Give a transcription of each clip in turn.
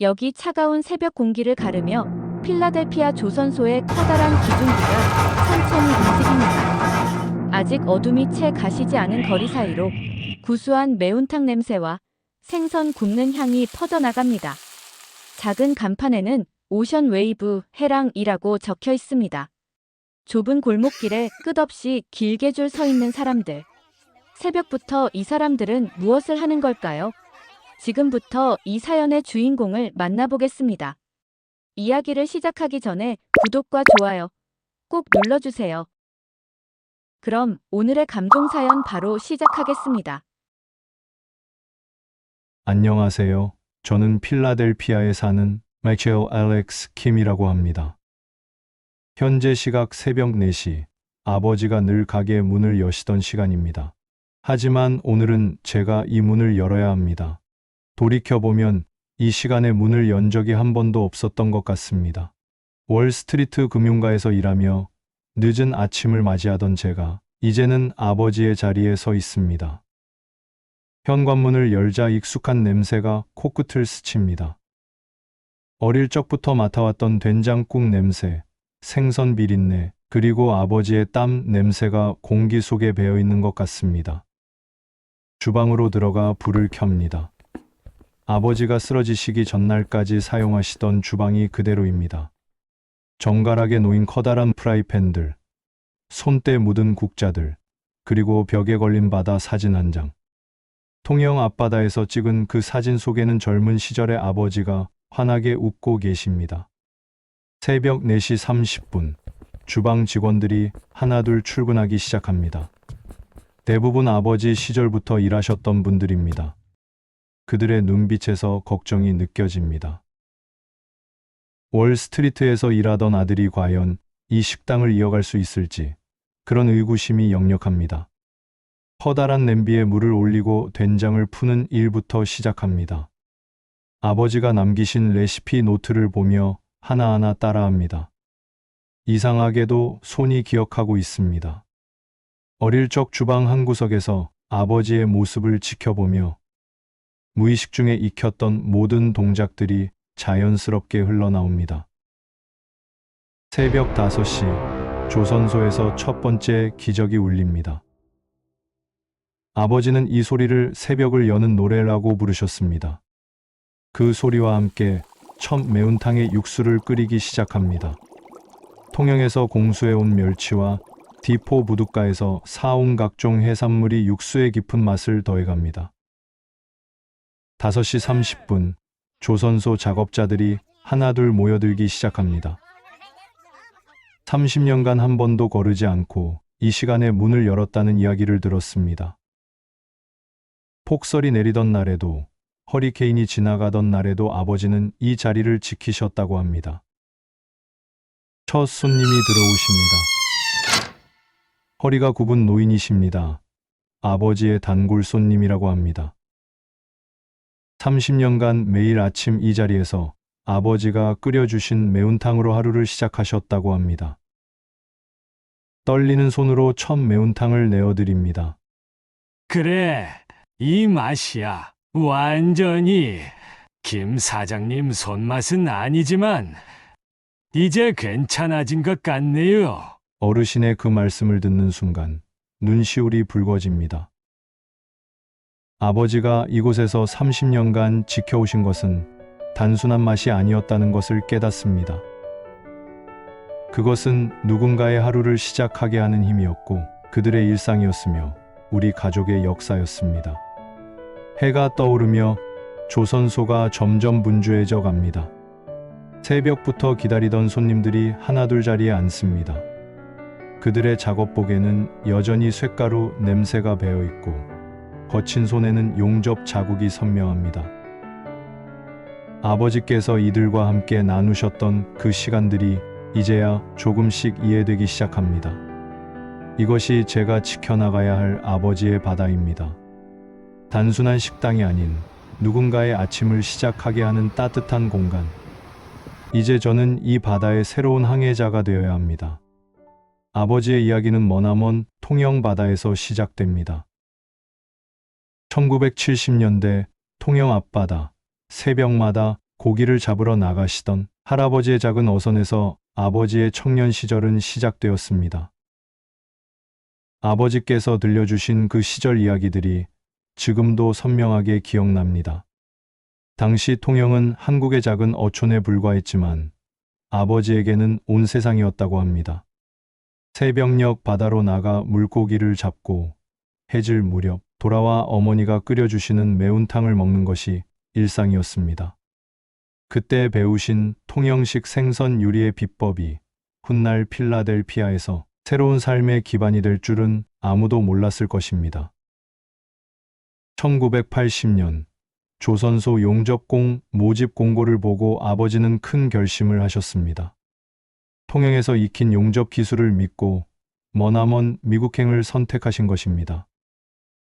여기 차가운 새벽 공기를 가르며 필라델피아 조선소의 커다란 기둥기가 천천히 움직입니다. 아직 어둠이 채 가시지 않은 거리 사이로 구수한 매운탕 냄새와 생선 굽는 향이 퍼져나갑니다. 작은 간판에는 오션 웨이브 해랑이라고 적혀 있습니다. 좁은 골목길에 끝없이 길게 줄 서 있는 사람들. 새벽부터 이 사람들은 무엇을 하는 걸까요? 지금부터 이 사연의 주인공을 만나보겠습니다. 이야기를 시작하기 전에 구독과 좋아요 꼭 눌러주세요. 그럼 오늘의 감동 사연 바로 시작하겠습니다. 안녕하세요. 저는 필라델피아에 사는 마이클 알렉스 킴이라고 합니다. 현재 시각 새벽 4시, 아버지가 늘 가게 문을 여시던 시간입니다. 하지만 오늘은 제가 이 문을 열어야 합니다. 돌이켜보면 이 시간에 문을 연 적이 한 번도 없었던 것 같습니다. 월스트리트 금융가에서 일하며 늦은 아침을 맞이하던 제가 이제는 아버지의 자리에 서 있습니다. 현관문을 열자 익숙한 냄새가 코끝을 스칩니다. 어릴 적부터 맡아왔던 된장국 냄새, 생선 비린내, 그리고 아버지의 땀 냄새가 공기 속에 배어 있는 것 같습니다. 주방으로 들어가 불을 켭니다. 아버지가 쓰러지시기 전날까지 사용하시던 주방이 그대로입니다. 정갈하게 놓인 커다란 프라이팬들, 손때 묻은 국자들, 그리고 벽에 걸린 바다 사진 한 장. 통영 앞바다에서 찍은 그 사진 속에는 젊은 시절의 아버지가 환하게 웃고 계십니다. 새벽 4시 30분, 주방 직원들이 하나둘 출근하기 시작합니다. 대부분 아버지 시절부터 일하셨던 분들입니다. 그들의 눈빛에서 걱정이 느껴집니다. 월스트리트에서 일하던 아들이 과연 이 식당을 이어갈 수 있을지, 그런 의구심이 역력합니다. 커다란 냄비에 물을 올리고 된장을 푸는 일부터 시작합니다. 아버지가 남기신 레시피 노트를 보며 하나하나 따라합니다. 이상하게도 손이 기억하고 있습니다. 어릴 적 주방 한 구석에서 아버지의 모습을 지켜보며 무의식 중에 익혔던 모든 동작들이 자연스럽게 흘러나옵니다. 새벽 5시, 조선소에서 첫 번째 기적이 울립니다. 아버지는 이 소리를 새벽을 여는 노래라고 부르셨습니다. 그 소리와 함께 첫 매운탕의 육수를 끓이기 시작합니다. 통영에서 공수해온 멸치와 디포 부둣가에서 사온 각종 해산물이 육수의 깊은 맛을 더해갑니다. 5시 30분, 조선소 작업자들이 하나둘 모여들기 시작합니다. 30년간 한 번도 거르지 않고 이 시간에 문을 열었다는 이야기를 들었습니다. 폭설이 내리던 날에도, 허리케인이 지나가던 날에도 아버지는 이 자리를 지키셨다고 합니다. 첫 손님이 들어오십니다. 허리가 굽은 노인이십니다. 아버지의 단골 손님이라고 합니다. 30년간 매일 아침 이 자리에서 아버지가 끓여주신 매운탕으로 하루를 시작하셨다고 합니다. 떨리는 손으로 첫 매운탕을 내어드립니다. 그래, 이 맛이야. 완전히. 김 사장님 손맛은 아니지만 이제 괜찮아진 것 같네요. 어르신의 그 말씀을 듣는 순간 눈시울이 붉어집니다. 아버지가 이곳에서 30년간 지켜오신 것은 단순한 맛이 아니었다는 것을 깨닫습니다. 그것은 누군가의 하루를 시작하게 하는 힘이었고 그들의 일상이었으며 우리 가족의 역사였습니다. 해가 떠오르며 조선소가 점점 분주해져 갑니다. 새벽부터 기다리던 손님들이 하나둘 자리에 앉습니다. 그들의 작업복에는 여전히 쇳가루 냄새가 배어있고 거친 손에는 용접 자국이 선명합니다. 아버지께서 이들과 함께 나누셨던 그 시간들이 이제야 조금씩 이해되기 시작합니다. 이것이 제가 지켜나가야 할 아버지의 바다입니다. 단순한 식당이 아닌 누군가의 아침을 시작하게 하는 따뜻한 공간. 이제 저는 이 바다의 새로운 항해자가 되어야 합니다. 아버지의 이야기는 머나먼 통영 바다에서 시작됩니다. 1970년대 통영 앞바다, 새벽마다 고기를 잡으러 나가시던 할아버지의 작은 어선에서 아버지의 청년 시절은 시작되었습니다. 아버지께서 들려주신 그 시절 이야기들이 지금도 선명하게 기억납니다. 당시 통영은 한국의 작은 어촌에 불과했지만 아버지에게는 온 세상이었다고 합니다. 새벽녘 바다로 나가 물고기를 잡고 해질 무렵 돌아와 어머니가 끓여주시는 매운탕을 먹는 것이 일상이었습니다. 그때 배우신 통영식 생선 요리의 비법이 훗날 필라델피아에서 새로운 삶의 기반이 될 줄은 아무도 몰랐을 것입니다. 1980년 조선소 용접공 모집 공고를 보고 아버지는 큰 결심을 하셨습니다. 통영에서 익힌 용접 기술을 믿고 머나먼 미국행을 선택하신 것입니다.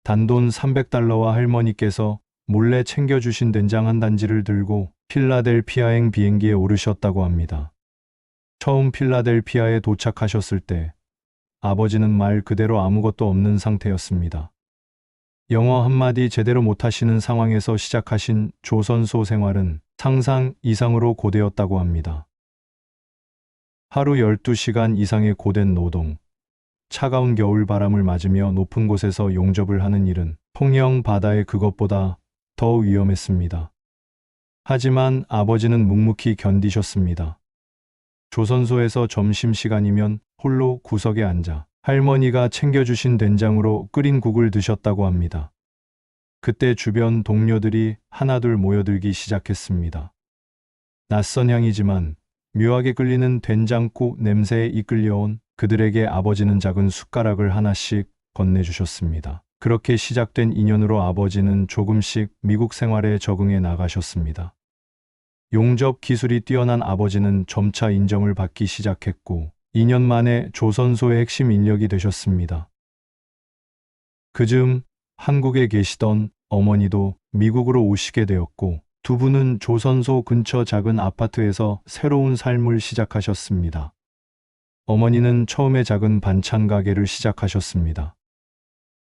단돈 $300와 할머니께서 몰래 챙겨주신 된장 한 단지를 들고 필라델피아행 비행기에 오르셨다고 합니다. 처음 필라델피아에 도착하셨을 때 아버지는 말 그대로 아무것도 없는 상태였습니다. 영어 한마디 제대로 못하시는 상황에서 시작하신 조선소 생활은 상상 이상으로 고되었다고 합니다. 하루 12시간 이상의 고된 노동, 차가운 겨울 바람을 맞으며 높은 곳에서 용접을 하는 일은 통영 바다의 그것보다 더 위험했습니다. 하지만 아버지는 묵묵히 견디셨습니다. 조선소에서 점심시간이면 홀로 구석에 앉아 할머니가 챙겨주신 된장으로 끓인 국을 드셨다고 합니다. 그때 주변 동료들이 하나둘 모여들기 시작했습니다. 낯선 향이지만 묘하게 끌리는 된장국 냄새에 이끌려온 그들에게 아버지는 작은 숟가락을 하나씩 건네주셨습니다. 그렇게 시작된 인연으로 아버지는 조금씩 미국 생활에 적응해 나가셨습니다. 용접 기술이 뛰어난 아버지는 점차 인정을 받기 시작했고 2년 만에 조선소의 핵심 인력이 되셨습니다. 그즈음 한국에 계시던 어머니도 미국으로 오시게 되었고 두 분은 조선소 근처 작은 아파트에서 새로운 삶을 시작하셨습니다. 어머니는 처음에 작은 반찬 가게를 시작하셨습니다.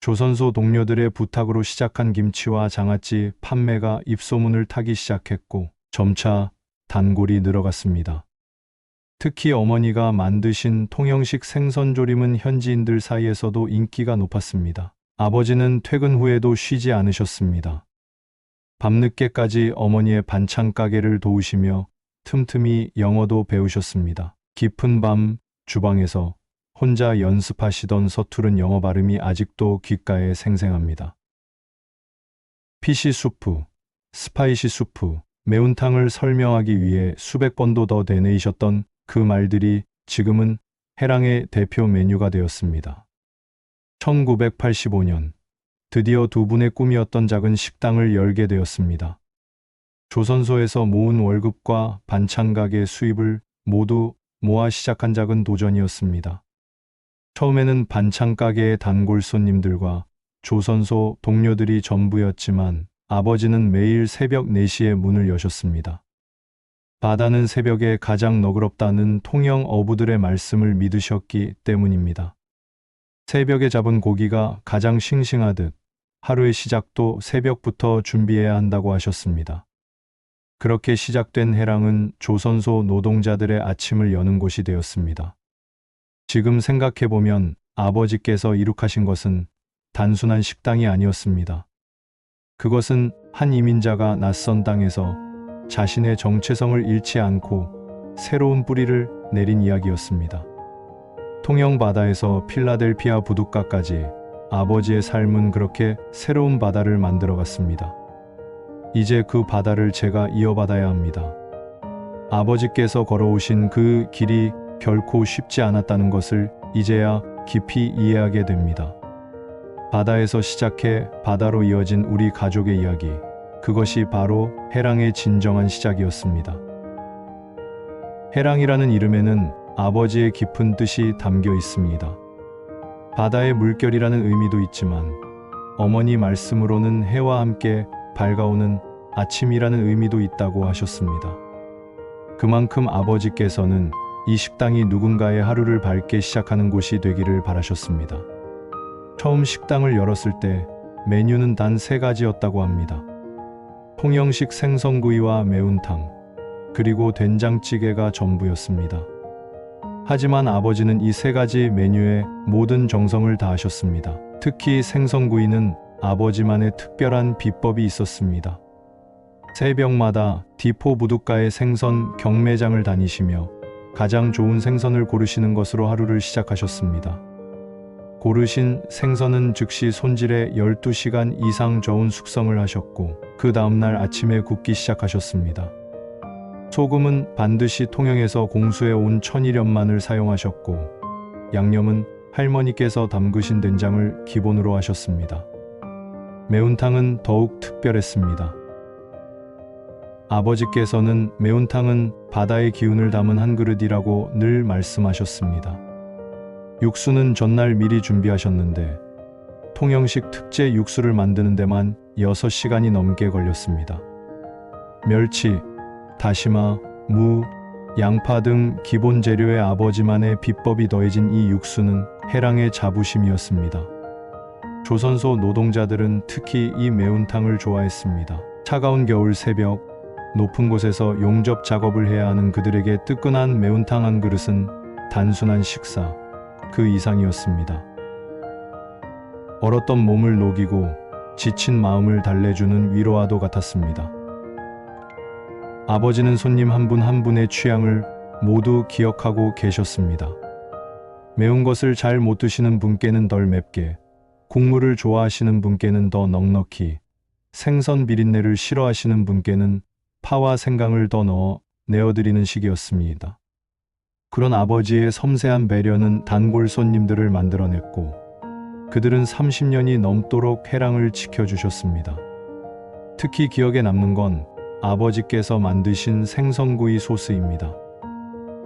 조선소 동료들의 부탁으로 시작한 김치와 장아찌 판매가 입소문을 타기 시작했고 점차 단골이 늘어갔습니다. 특히 어머니가 만드신 통영식 생선조림은 현지인들 사이에서도 인기가 높았습니다. 아버지는 퇴근 후에도 쉬지 않으셨습니다. 밤늦게까지 어머니의 반찬 가게를 도우시며 틈틈이 영어도 배우셨습니다. 깊은 밤 주방에서 혼자 연습하시던 서투른 영어 발음이 아직도 귓가에 생생합니다. 피시 수프, 스파이시 수프, 매운탕을 설명하기 위해 수백 번도 더 되뇌이셨던 그 말들이 지금은 해랑의 대표 메뉴가 되었습니다. 1985년 드디어 두 분의 꿈이었던 작은 식당을 열게 되었습니다. 조선소에서 모은 월급과 반찬 가게 수입을 모두 모아 시작한 작은 도전이었습니다. 처음에는 반찬 가게의 단골 손님들과 조선소 동료들이 전부였지만 아버지는 매일 새벽 4시에 문을 여셨습니다. 바다는 새벽에 가장 너그럽다는 통영 어부들의 말씀을 믿으셨기 때문입니다. 새벽에 잡은 고기가 가장 싱싱하듯 하루의 시작도 새벽부터 준비해야 한다고 하셨습니다. 그렇게 시작된 해랑은 조선소 노동자들의 아침을 여는 곳이 되었습니다. 지금 생각해보면 아버지께서 이룩하신 것은 단순한 식당이 아니었습니다. 그것은 한 이민자가 낯선 땅에서 자신의 정체성을 잃지 않고 새로운 뿌리를 내린 이야기였습니다. 통영 바다에서 필라델피아 부둣가까지 아버지의 삶은 그렇게 새로운 바다를 만들어갔습니다. 이제 그 바다를 제가 이어받아야 합니다. 아버지께서 걸어오신 그 길이 결코 쉽지 않았다는 것을 이제야 깊이 이해하게 됩니다. 바다에서 시작해 바다로 이어진 우리 가족의 이야기, 그것이 바로 해랑의 진정한 시작이었습니다. 해랑이라는 이름에는 아버지의 깊은 뜻이 담겨 있습니다. 바다의 물결이라는 의미도 있지만 어머니 말씀으로는 해와 함께 밝아오는 아침이라는 의미도 있다고 하셨습니다. 그만큼 아버지께서는 이 식당이 누군가의 하루를 밝게 시작하는 곳이 되기를 바라셨습니다. 처음 식당을 열었을 때 메뉴는 단 3가지였다고 합니다. 통영식 생선구이와 매운탕, 그리고 된장찌개가 전부였습니다. 하지만 아버지는 이 세 가지 메뉴에 모든 정성을 다하셨습니다. 특히 생선구이는 아버지만의 특별한 비법이 있었습니다. 새벽마다 디포 부둣가의 생선 경매장을 다니시며 가장 좋은 생선을 고르시는 것으로 하루를 시작하셨습니다. 고르신 생선은 즉시 손질해 12시간 이상 저온 숙성을 하셨고 그 다음날 아침에 굽기 시작하셨습니다. 소금은 반드시 통영에서 공수해 온 천일염만을 사용하셨고 양념은 할머니께서 담그신 된장을 기본으로 하셨습니다. 매운탕은 더욱 특별했습니다. 아버지께서는 매운탕은 바다의 기운을 담은 한 그릇이라고 늘 말씀하셨습니다. 육수는 전날 미리 준비하셨는데 통영식 특제 육수를 만드는 데만 6시간이 넘게 걸렸습니다. 멸치, 다시마, 무, 양파 등 기본 재료에 아버지만의 비법이 더해진 이 육수는 해랑의 자부심이었습니다. 조선소 노동자들은 특히 이 매운탕을 좋아했습니다. 차가운 겨울 새벽, 높은 곳에서 용접 작업을 해야 하는 그들에게 뜨끈한 매운탕 한 그릇은 단순한 식사, 그 이상이었습니다. 얼었던 몸을 녹이고 지친 마음을 달래주는 위로와도 같았습니다. 아버지는 손님 한 분 한 분의 취향을 모두 기억하고 계셨습니다. 매운 것을 잘 못 드시는 분께는 덜 맵게, 국물을 좋아하시는 분께는 더 넉넉히, 생선 비린내를 싫어하시는 분께는 파와 생강을 더 넣어 내어드리는 식이었습니다. 그런 아버지의 섬세한 배려는 단골 손님들을 만들어냈고 그들은 30년이 넘도록 해랑을 지켜주셨습니다. 특히 기억에 남는 건 아버지께서 만드신 생선구이 소스입니다.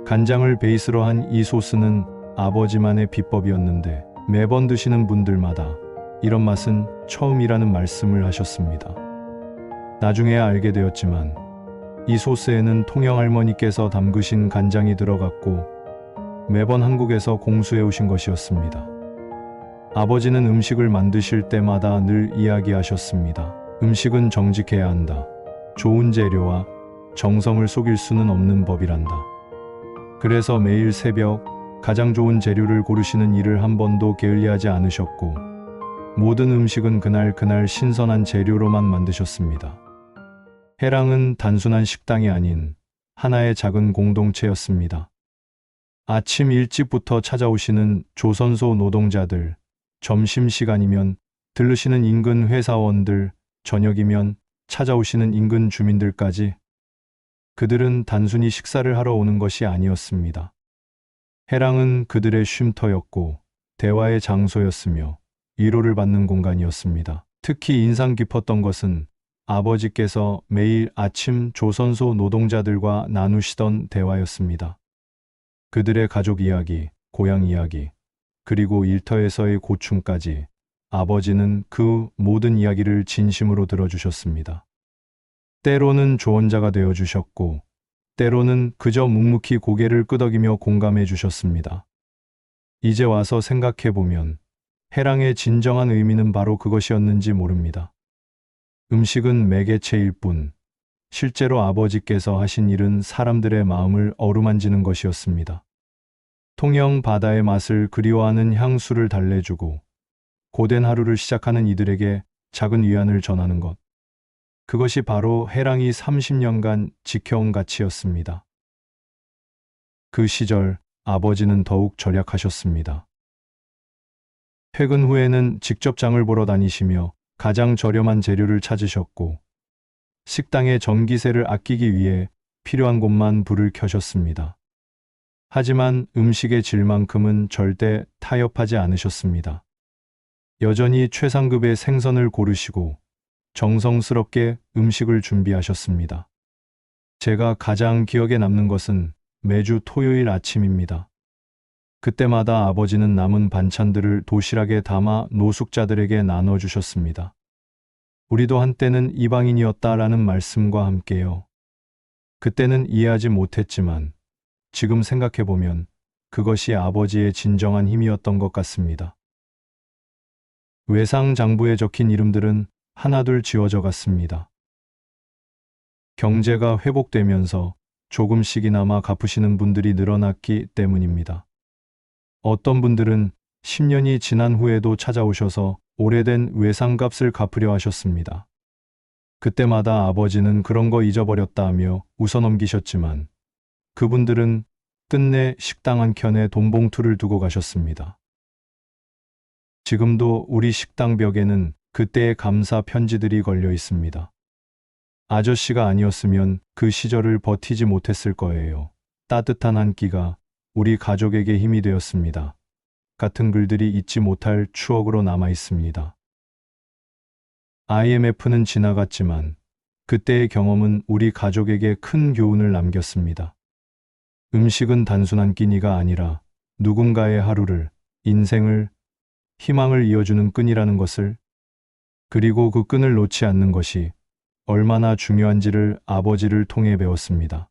간장을 베이스로 한 이 소스는 아버지만의 비법이었는데 매번 드시는 분들마다 이런 맛은 처음이라는 말씀을 하셨습니다. 나중에야 알게 되었지만 이 소스에는 통영 할머니께서 담그신 간장이 들어갔고 매번 한국에서 공수해 오신 것이었습니다. 아버지는 음식을 만드실 때마다 늘 이야기하셨습니다. 음식은 정직해야 한다. 좋은 재료와 정성을 속일 수는 없는 법이란다. 그래서 매일 새벽 가장 좋은 재료를 고르시는 일을 한 번도 게을리하지 않으셨고 모든 음식은 그날 신선한 재료로만 만드셨습니다. 해랑은 단순한 식당이 아닌 하나의 작은 공동체였습니다. 아침 일찍부터 찾아오시는 조선소 노동자들, 점심시간이면 들르시는 인근 회사원들, 저녁이면 찾아오시는 인근 주민들까지 그들은 단순히 식사를 하러 오는 것이 아니었습니다. 해랑은 그들의 쉼터였고 대화의 장소였으며 위로를 받는 공간이었습니다. 특히 인상 깊었던 것은 아버지께서 매일 아침 조선소 노동자들과 나누시던 대화였습니다. 그들의 가족 이야기, 고향 이야기, 그리고 일터에서의 고충까지 아버지는 그 모든 이야기를 진심으로 들어주셨습니다. 때로는 조언자가 되어주셨고, 때로는 그저 묵묵히 고개를 끄덕이며 공감해 주셨습니다. 이제 와서 생각해보면 해랑의 진정한 의미는 바로 그것이었는지 모릅니다. 음식은 매개체일 뿐, 실제로 아버지께서 하신 일은 사람들의 마음을 어루만지는 것이었습니다. 통영 바다의 맛을 그리워하는 향수를 달래주고 고된 하루를 시작하는 이들에게 작은 위안을 전하는 것. 그것이 바로 해랑이 30년간 지켜온 가치였습니다. 그 시절 아버지는 더욱 절약하셨습니다. 퇴근 후에는 직접 장을 보러 다니시며 가장 저렴한 재료를 찾으셨고 식당의 전기세를 아끼기 위해 필요한 곳만 불을 켜셨습니다. 하지만 음식의 질만큼은 절대 타협하지 않으셨습니다. 여전히 최상급의 생선을 고르시고 정성스럽게 음식을 준비하셨습니다. 제가 가장 기억에 남는 것은 매주 토요일 아침입니다. 그때마다 아버지는 남은 반찬들을 도시락에 담아 노숙자들에게 나눠주셨습니다. 우리도 한때는 이방인이었다라는 말씀과 함께요. 그때는 이해하지 못했지만 지금 생각해보면 그것이 아버지의 진정한 힘이었던 것 같습니다. 외상 장부에 적힌 이름들은 하나둘 지워져 갔습니다. 경제가 회복되면서 조금씩이나마 갚으시는 분들이 늘어났기 때문입니다. 어떤 분들은 10년이 지난 후에도 찾아오셔서 오래된 외상값을 갚으려 하셨습니다. 그때마다 아버지는 그런 거 잊어버렸다 하며 웃어넘기셨지만 그분들은 끝내 식당 한 켠에 돈 봉투를 두고 가셨습니다. 지금도 우리 식당 벽에는 그때의 감사 편지들이 걸려 있습니다. 아저씨가 아니었으면 그 시절을 버티지 못했을 거예요. 따뜻한 한 끼가 우리 가족에게 힘이 되었습니다. 같은 글들이 잊지 못할 추억으로 남아 있습니다. IMF는 지나갔지만 그때의 경험은 우리 가족에게 큰 교훈을 남겼습니다. 음식은 단순한 끼니가 아니라 누군가의 하루를, 인생을, 희망을 이어주는 끈이라는 것을, 그리고 그 끈을 놓지 않는 것이 얼마나 중요한지를 아버지를 통해 배웠습니다.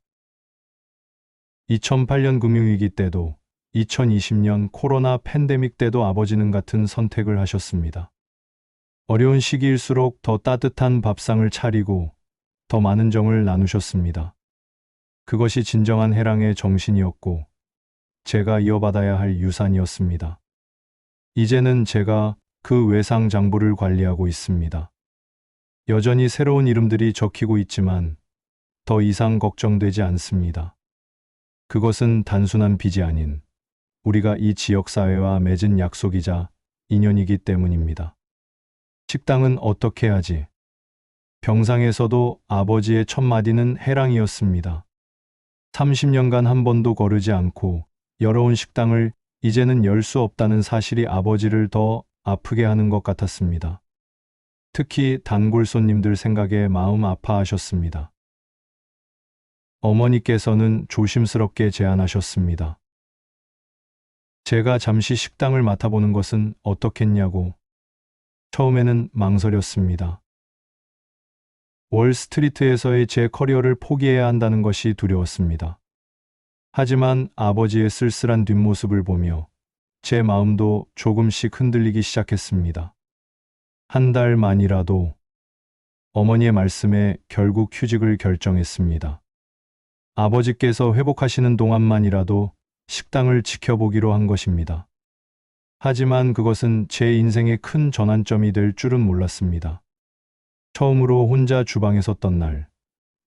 2008년 금융위기 때도 2020년 코로나 팬데믹 때도 아버지는 같은 선택을 하셨습니다. 어려운 시기일수록 더 따뜻한 밥상을 차리고 더 많은 정을 나누셨습니다. 그것이 진정한 해랑의 정신이었고 제가 이어받아야 할 유산이었습니다. 이제는 제가 그 외상 장부를 관리하고 있습니다. 여전히 새로운 이름들이 적히고 있지만 더 이상 걱정되지 않습니다. 그것은 단순한 빚이 아닌 우리가 이 지역사회와 맺은 약속이자 인연이기 때문입니다. 식당은 어떻게 하지? 병상에서도 아버지의 첫 마디는 해랑이었습니다. 30년간 한 번도 거르지 않고 열어온 식당을 이제는 열 수 없다는 사실이 아버지를 더 아프게 하는 것 같았습니다. 특히 단골 손님들 생각에 마음 아파하셨습니다. 어머니께서는 조심스럽게 제안하셨습니다. 제가 잠시 식당을 맡아보는 것은 어떻겠냐고. 처음에는 망설였습니다. 월스트리트에서의 제 커리어를 포기해야 한다는 것이 두려웠습니다. 하지만 아버지의 쓸쓸한 뒷모습을 보며 제 마음도 조금씩 흔들리기 시작했습니다. 한 달만이라도 어머니의 말씀에 결국 휴직을 결정했습니다. 아버지께서 회복하시는 동안만이라도 식당을 지켜보기로 한 것입니다. 하지만 그것은 제 인생의 큰 전환점이 될 줄은 몰랐습니다. 처음으로 혼자 주방에 섰던 날,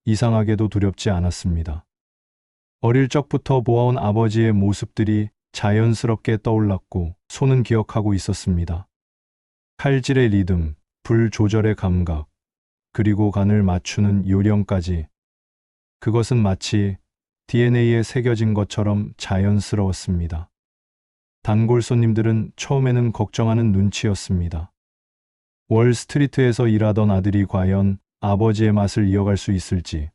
이상하게도 두렵지 않았습니다. 어릴 적부터 보아온 아버지의 모습들이 자연스럽게 떠올랐고 손은 기억하고 있었습니다. 칼질의 리듬, 불 조절의 감각, 그리고 간을 맞추는 요령까지. 그것은 마치 DNA에 새겨진 것처럼 자연스러웠습니다. 단골 손님들은 처음에는 걱정하는 눈치였습니다. 월스트리트에서 일하던 아들이 과연 아버지의 맛을 이어갈 수 있을지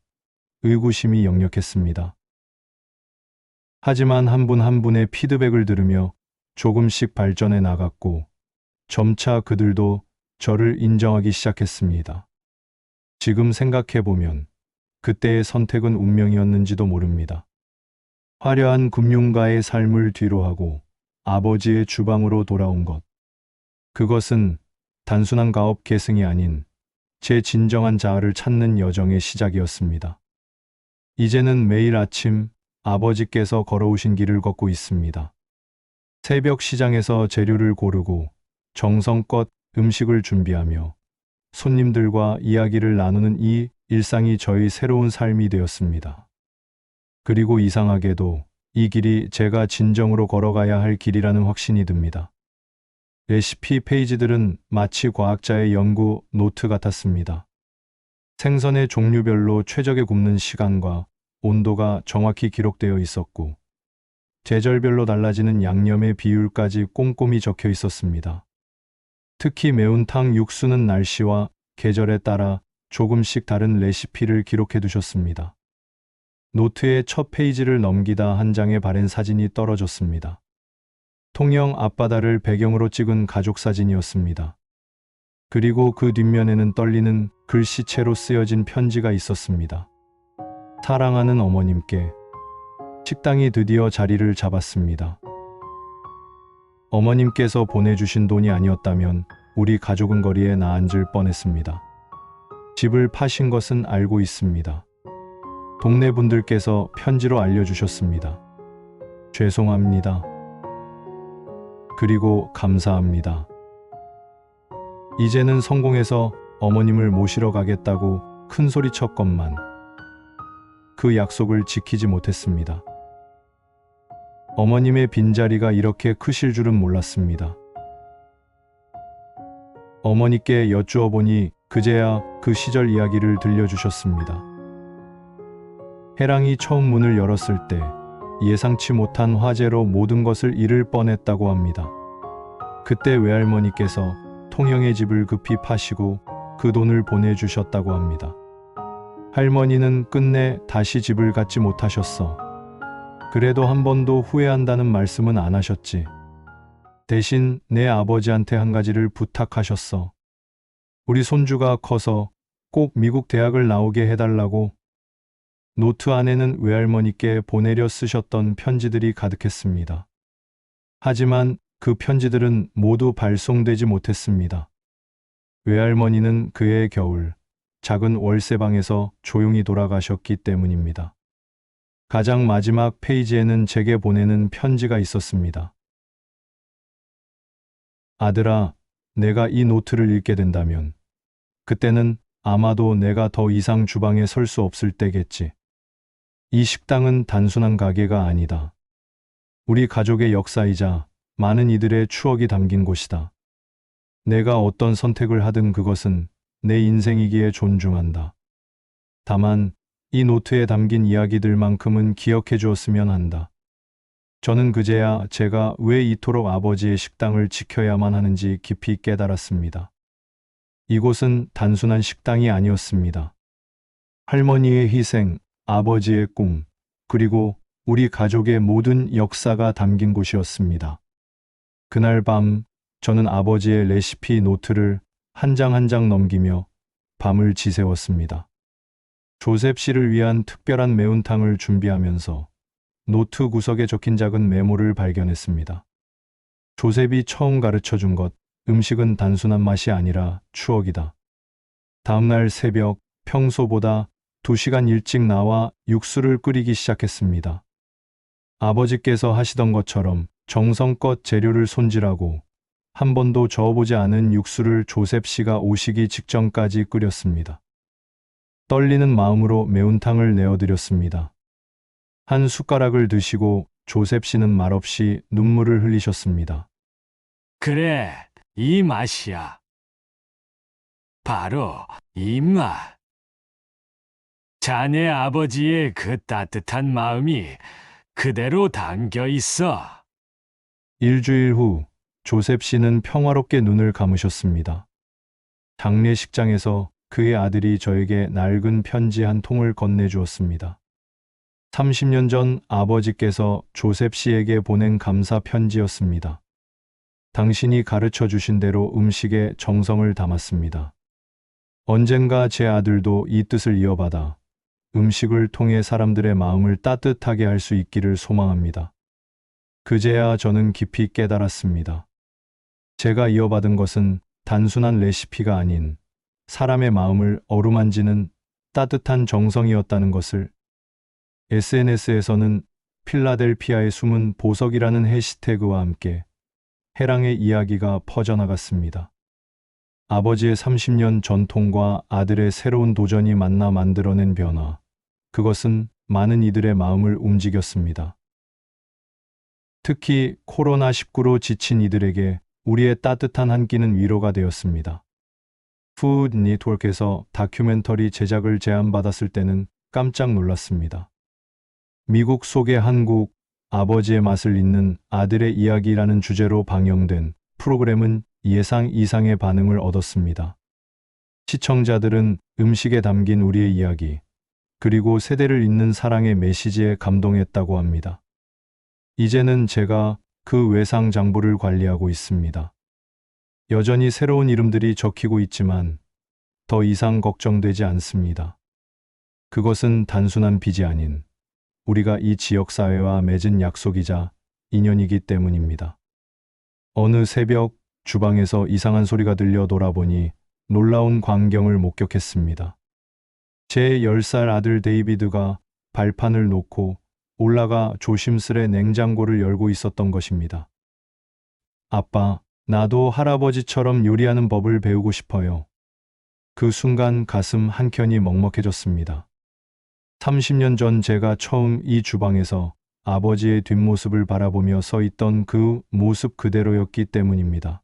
의구심이 역력했습니다. 하지만 한 분 한 분의 피드백을 들으며 조금씩 발전해 나갔고 점차 그들도 저를 인정하기 시작했습니다. 지금 생각해보면 그때의 선택은 운명이었는지도 모릅니다. 화려한 금융가의 삶을 뒤로하고 아버지의 주방으로 돌아온 것. 그것은 단순한 가업 계승이 아닌 제 진정한 자아를 찾는 여정의 시작이었습니다. 이제는 매일 아침 아버지께서 걸어오신 길을 걷고 있습니다. 새벽 시장에서 재료를 고르고 정성껏 음식을 준비하며 손님들과 이야기를 나누는 이 일상이 저의 새로운 삶이 되었습니다. 그리고 이상하게도 이 길이 제가 진정으로 걸어가야 할 길이라는 확신이 듭니다. 레시피 페이지들은 마치 과학자의 연구 노트 같았습니다. 생선의 종류별로 최적의 굽는 시간과 온도가 정확히 기록되어 있었고, 계절별로 달라지는 양념의 비율까지 꼼꼼히 적혀 있었습니다. 특히 매운탕 육수는 날씨와 계절에 따라 조금씩 다른 레시피를 기록해 두셨습니다. 노트의 첫 페이지를 넘기다 한 장의 바랜 사진이 떨어졌습니다. 통영 앞바다를 배경으로 찍은 가족 사진이었습니다. 그리고 그 뒷면에는 떨리는 글씨체로 쓰여진 편지가 있었습니다. 사랑하는 어머님께. 식당이 드디어 자리를 잡았습니다. 어머님께서 보내주신 돈이 아니었다면 우리 가족은 거리에 나앉을 뻔했습니다. 집을 파신 것은 알고 있습니다. 동네 분들께서 편지로 알려주셨습니다. 죄송합니다. 그리고 감사합니다. 이제는 성공해서 어머님을 모시러 가겠다고 큰 소리 쳤건만 그 약속을 지키지 못했습니다. 어머님의 빈자리가 이렇게 크실 줄은 몰랐습니다. 어머니께 여쭈어 보니 그제야 그 시절 이야기를 들려주셨습니다. 해랑이 처음 문을 열었을 때 예상치 못한 화재로 모든 것을 잃을 뻔했다고 합니다. 그때 외할머니께서 통영의 집을 급히 파시고 그 돈을 보내주셨다고 합니다. 할머니는 끝내 다시 집을 갖지 못하셨어. 그래도 한 번도 후회한다는 말씀은 안 하셨지. 대신 내 아버지한테 한 가지를 부탁하셨어. 우리 손주가 커서 꼭 미국 대학을 나오게 해달라고. 노트 안에는 외할머니께 보내려 쓰셨던 편지들이 가득했습니다. 하지만 그 편지들은 모두 발송되지 못했습니다. 외할머니는 그해 겨울 작은 월세방에서 조용히 돌아가셨기 때문입니다. 가장 마지막 페이지에는 제게 보내는 편지가 있었습니다. 아들아, 내가 이 노트를 읽게 된다면 그때는 아마도 내가 더 이상 주방에 설 수 없을 때겠지. 이 식당은 단순한 가게가 아니다. 우리 가족의 역사이자 많은 이들의 추억이 담긴 곳이다. 내가 어떤 선택을 하든 그것은 내 인생이기에 존중한다. 다만 이 노트에 담긴 이야기들만큼은 기억해 주었으면 한다. 저는 그제야 제가 왜 이토록 아버지의 식당을 지켜야만 하는지 깊이 깨달았습니다. 이곳은 단순한 식당이 아니었습니다. 할머니의 희생, 아버지의 꿈, 그리고 우리 가족의 모든 역사가 담긴 곳이었습니다. 그날 밤 저는 아버지의 레시피 노트를 한 장 한 장 넘기며 밤을 지새웠습니다. 조셉 씨를 위한 특별한 매운탕을 준비하면서 노트 구석에 적힌 작은 메모를 발견했습니다. 조셉이 처음 가르쳐 준 것, 음식은 단순한 맛이 아니라 추억이다. 다음날 새벽, 평소보다 2시간 일찍 나와 육수를 끓이기 시작했습니다. 아버지께서 하시던 것처럼 정성껏 재료를 손질하고 한 번도 저어보지 않은 육수를 조셉 씨가 오시기 직전까지 끓였습니다. 떨리는 마음으로 매운탕을 내어드렸습니다. 한 숟가락을 드시고 조셉 씨는 말없이 눈물을 흘리셨습니다. 그래, 이 맛이야. 바로 이 맛. 자네 아버지의 그 따뜻한 마음이 그대로 담겨 있어. 일주일 후 조셉 씨는 평화롭게 눈을 감으셨습니다. 장례식장에서 그의 아들이 저에게 낡은 편지 한 통을 건네주었습니다. 30년 전 아버지께서 조셉 씨에게 보낸 감사 편지였습니다. 당신이 가르쳐 주신 대로 음식에 정성을 담았습니다. 언젠가 제 아들도 이 뜻을 이어받아 음식을 통해 사람들의 마음을 따뜻하게 할 수 있기를 소망합니다. 그제야 저는 깊이 깨달았습니다. 제가 이어받은 것은 단순한 레시피가 아닌 사람의 마음을 어루만지는 따뜻한 정성이었다는 것을. SNS에서는 필라델피아의 숨은 보석이라는 해시태그와 함께 해랑의 이야기가 퍼져나갔습니다. 아버지의 30년 전통과 아들의 새로운 도전이 만나 만들어낸 변화. 그것은 많은 이들의 마음을 움직였습니다. 특히 코로나19로 지친 이들에게 우리의 따뜻한 한 끼는 위로가 되었습니다. 푸드 네트워크에서 다큐멘터리 제작을 제안받았을 때는 깜짝 놀랐습니다. 미국 속의 한국, 아버지의 맛을 잇는 아들의 이야기라는 주제로 방영된 프로그램은 예상 이상의 반응을 얻었습니다. 시청자들은 음식에 담긴 우리의 이야기, 그리고 세대를 잇는 사랑의 메시지에 감동했다고 합니다. 이제는 제가 그 외상 장부를 관리하고 있습니다. 여전히 새로운 이름들이 적히고 있지만 더 이상 걱정되지 않습니다. 그것은 단순한 빚이 아닌 우리가 이 지역사회와 맺은 약속이자 인연이기 때문입니다. 어느 새벽 주방에서 이상한 소리가 들려 돌아보니 놀라운 광경을 목격했습니다. 제 10살 아들 데이비드가 발판을 놓고 올라가 조심스레 냉장고를 열고 있었던 것입니다. 아빠, 나도 할아버지처럼 요리하는 법을 배우고 싶어요. 그 순간 가슴 한켠이 먹먹해졌습니다. 30년 전 제가 처음 이 주방에서 아버지의 뒷모습을 바라보며 서 있던 그 모습 그대로였기 때문입니다.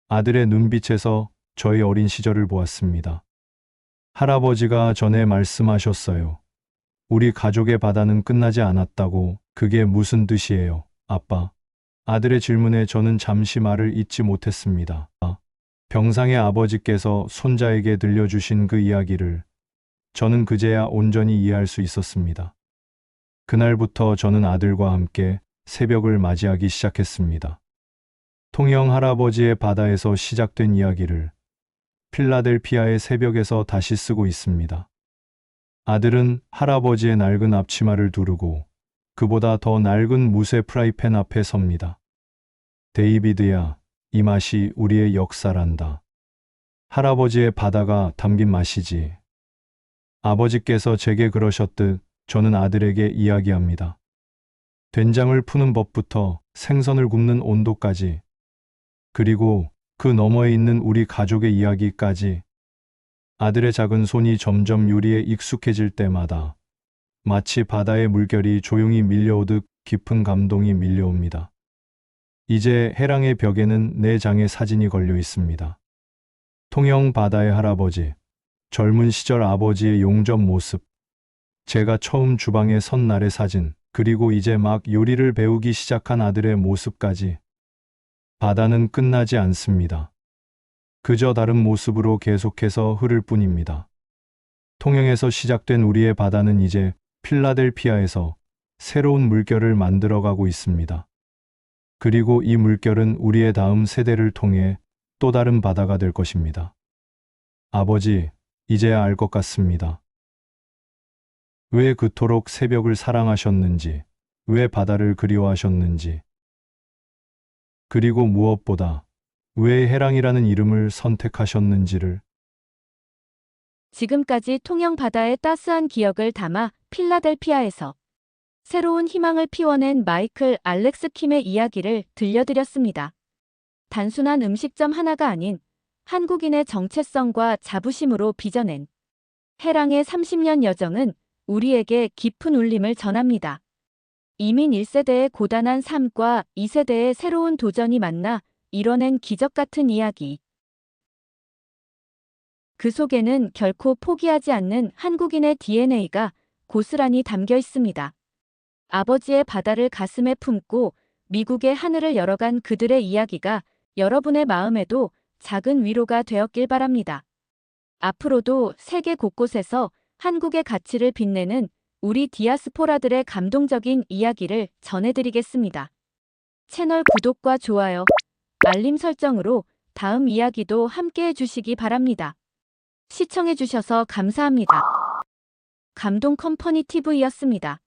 아들의 눈빛에서 저의 어린 시절을 보았습니다. 할아버지가 전에 말씀하셨어요. 우리 가족의 바다는 끝나지 않았다고. 그게 무슨 뜻이에요, 아빠? 아들의 질문에 저는 잠시 말을 잇지 못했습니다. 병상의 아버지께서 손자에게 들려주신 그 이야기를 저는 그제야 온전히 이해할 수 있었습니다. 그날부터 저는 아들과 함께 새벽을 맞이하기 시작했습니다. 통영 할아버지의 바다에서 시작된 이야기를 필라델피아의 새벽에서 다시 쓰고 있습니다. 아들은 할아버지의 낡은 앞치마를 두르고 그보다 더 낡은 무쇠 프라이팬 앞에 섭니다. 데이비드야, 이 맛이 우리의 역사란다. 할아버지의 바다가 담긴 맛이지. 아버지께서 제게 그러셨듯 저는 아들에게 이야기합니다. 된장을 푸는 법부터 생선을 굽는 온도까지, 그리고 그 너머에 있는 우리 가족의 이야기까지. 아들의 작은 손이 점점 요리에 익숙해질 때마다 마치 바다의 물결이 조용히 밀려오듯 깊은 감동이 밀려옵니다. 이제 해랑의 벽에는 내 장의 사진이 걸려 있습니다. 통영 바다의 할아버지, 젊은 시절 아버지의 용접 모습, 제가 처음 주방에 선 날의 사진, 그리고 이제 막 요리를 배우기 시작한 아들의 모습까지. 바다는 끝나지 않습니다. 그저 다른 모습으로 계속해서 흐를 뿐입니다. 통영에서 시작된 우리의 바다는 이제 필라델피아에서 새로운 물결을 만들어가고 있습니다. 그리고 이 물결은 우리의 다음 세대를 통해 또 다른 바다가 될 것입니다. 아버지, 이제야 알 것 같습니다. 왜 그토록 새벽을 사랑하셨는지, 왜 바다를 그리워하셨는지, 그리고 무엇보다 왜 해랑이라는 이름을 선택하셨는지를. 지금까지 통영 바다의 따스한 기억을 담아 필라델피아에서 새로운 희망을 피워낸 마이클 알렉스 킴의 이야기를 들려드렸습니다. 단순한 음식점 하나가 아닌 한국인의 정체성과 자부심으로 빚어낸 해랑의 30년 여정은 우리에게 깊은 울림을 전합니다. 이민 1세대의 고단한 삶과 2세대의 새로운 도전이 만나 이뤄낸 기적 같은 이야기. 그 속에는 결코 포기하지 않는 한국인의 DNA가 고스란히 담겨 있습니다. 아버지의 바다를 가슴에 품고 미국의 하늘을 열어간 그들의 이야기가 여러분의 마음에도 작은 위로가 되었길 바랍니다. 앞으로도 세계 곳곳에서 한국의 가치를 빛내는 우리 디아스포라들의 감동적인 이야기를 전해드리겠습니다. 채널 구독과 좋아요, 알림 설정으로 다음 이야기도 함께 해주시기 바랍니다. 시청해주셔서 감사합니다. 감동 컴퍼니 TV였습니다.